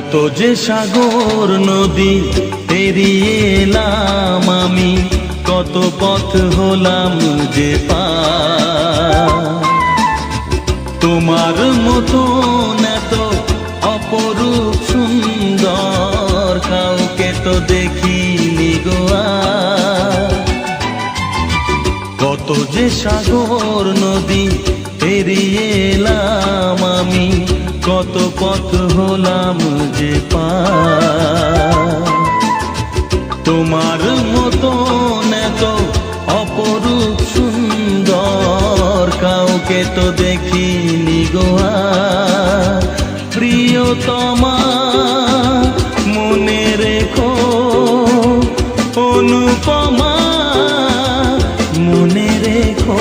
কত যে সাগর নদী পেরিয়ে এলাম আমি, কত পথ হলাম যে পার। তোমার মতন এত অপরূপ সুন্দর কাউকে তো দেখিনি গো আর। কত যে সাগর নদী পেরিয়ে এলাম আমি, কত পথ হলাম যে পার। তোমার মতন এত অপরূপ সুন্দর কাউকে তো দেখিনি গো আর। প্রিয়তমা মনে রেখো, অনুপমা মনে রেখো।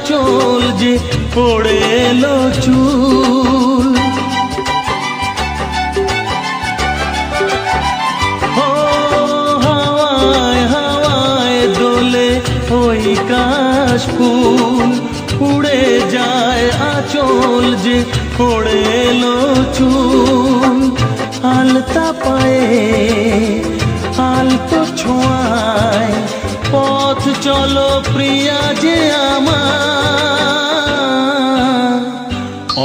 চল যে পড়ে এলো চুল, হাওয়ায় হাওয়ায় দোলে ওই কাশ ফুল। উড়ে যায় আঁচল যে পড়ে এলো চুল। আলতা পায়ে আলতো ছোঁয়ায় পথ চলো প্রিয়া যে আমার।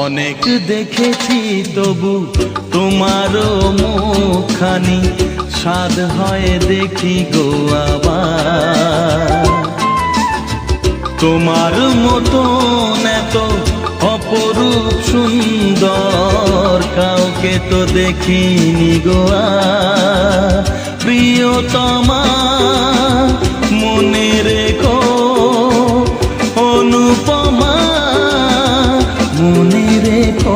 অনেক দেখেছি তবু তোমারও মুখখানি, স্বাদ হয় দেখি গো আবার। তোমার মতন এত অপরূপ সুন্দর কাউকে তো দেখিনি গো আর। প্রিয়তমা মনে রেখো, অনুপমা মনে রেখো।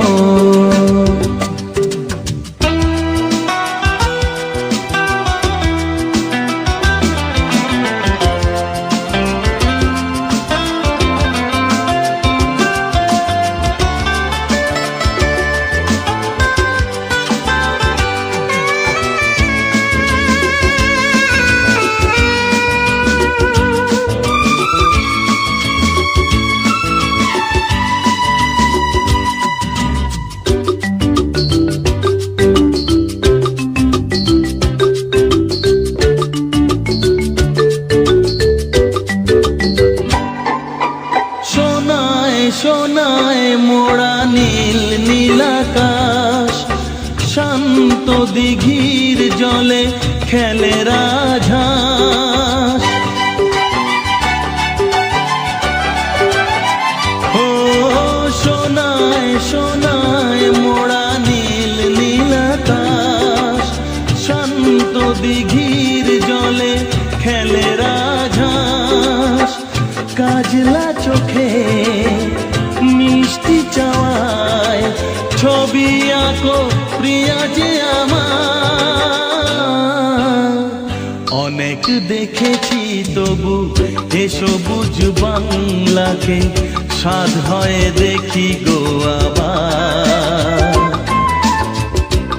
সোনায় মোড়া নীল নীলাকাশ, শান্ত দিঘির জলে খেলে রাজহাঁস। ও সোনায় সোনায় মোড়া নীল নীলাকাশ, শান্ত দিঘির জলে খেলে রাজহাঁস। কাজলা চোখে মিষ্টি চাওয়ায় ছবি আঁকো প্রিয়া যে আমার। অনেক দেখেছি তবু এ সবুজ বাংলাকে, স্বাদ হয় দেখি গো আবার।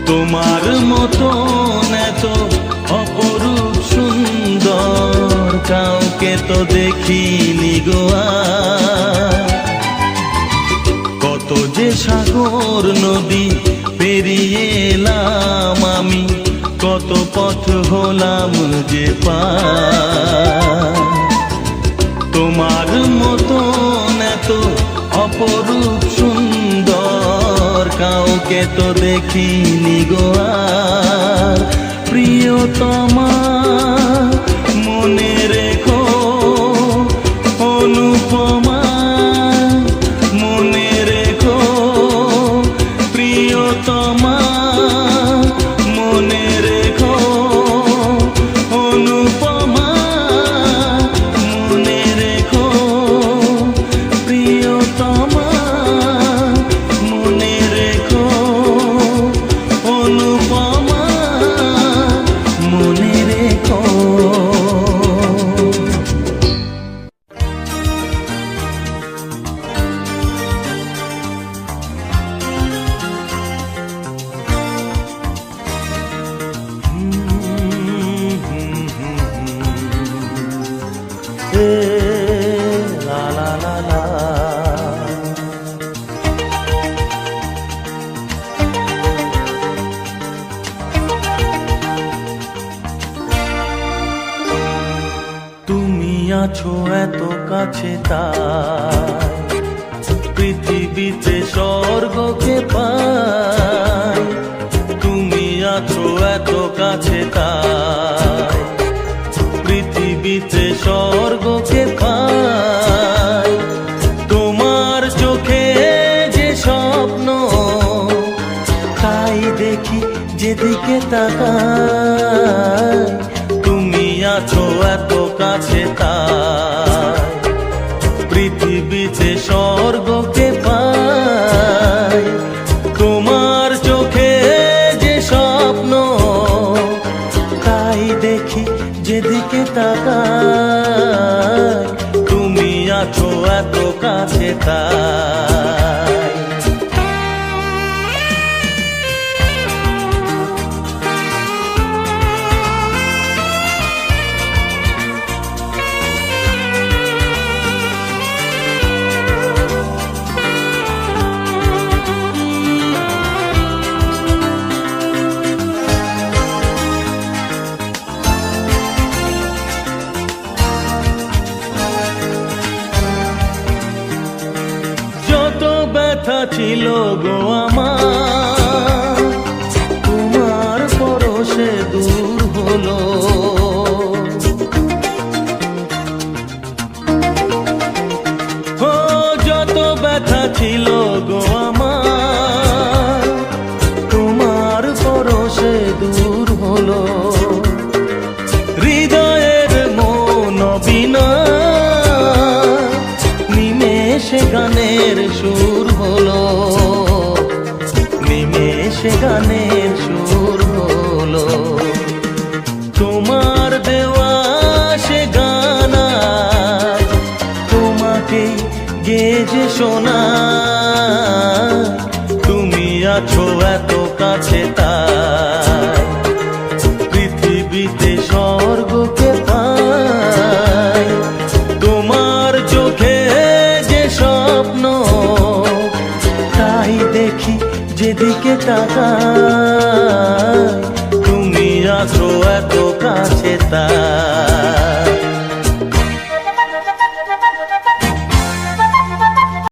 তোমার মতন এত অপরূপ সুন্দর কাউকে তো দেখিনি গো আর। কত যে সাগর নদী পেরিয়ে এলাম আমি, কত পথ হলাম যে পার। তোমার মতন এত অপরূপ সুন্দর কাউকে তো দেখিনি গো আর। প্রিয়তমা মনে রেখো, অনুপমা মনে রেখো। লা লা লা লা। তুমি আছো এত কাছে তাই পৃথিবীতে স্বর্গকে পাই। তুমি আছো এত কাছে তাই পৃথিবীতে স্বর্গকে পাই। তোমার চোখে যে স্বপ্ন তাই দেখি যেদিকে তাকাই। তুমি আছো এত কাছে তাই পৃথিবীতে স্বর্গকে পাই। তোমার চোখে যে স্বপ্ন তাই দেখি যেদিকে তাকাই। তুমি আছো এত কাছে তাই। ব্যথা ছিল গো আমার তোমার পরশে দূর হলো। ও যত ব্যথা ছিল গো আমার তোমার পরশে দূর হলো। হৃদয়ের মন বিনা নিমেষে গানের সুর হলো। নিমেষে গানের সুর হলো। তোমার দেওয়া সে গানা তোমাকে গেজে শোনা। তুমি আছো এত কাছে তাই পৃথিবীতে স্বর্গকে পাই। তোমার চোখে যে স্বপ্ন তাই দেখি যেদিকে তাকাই। তুমি আছো এত কাছে তাই।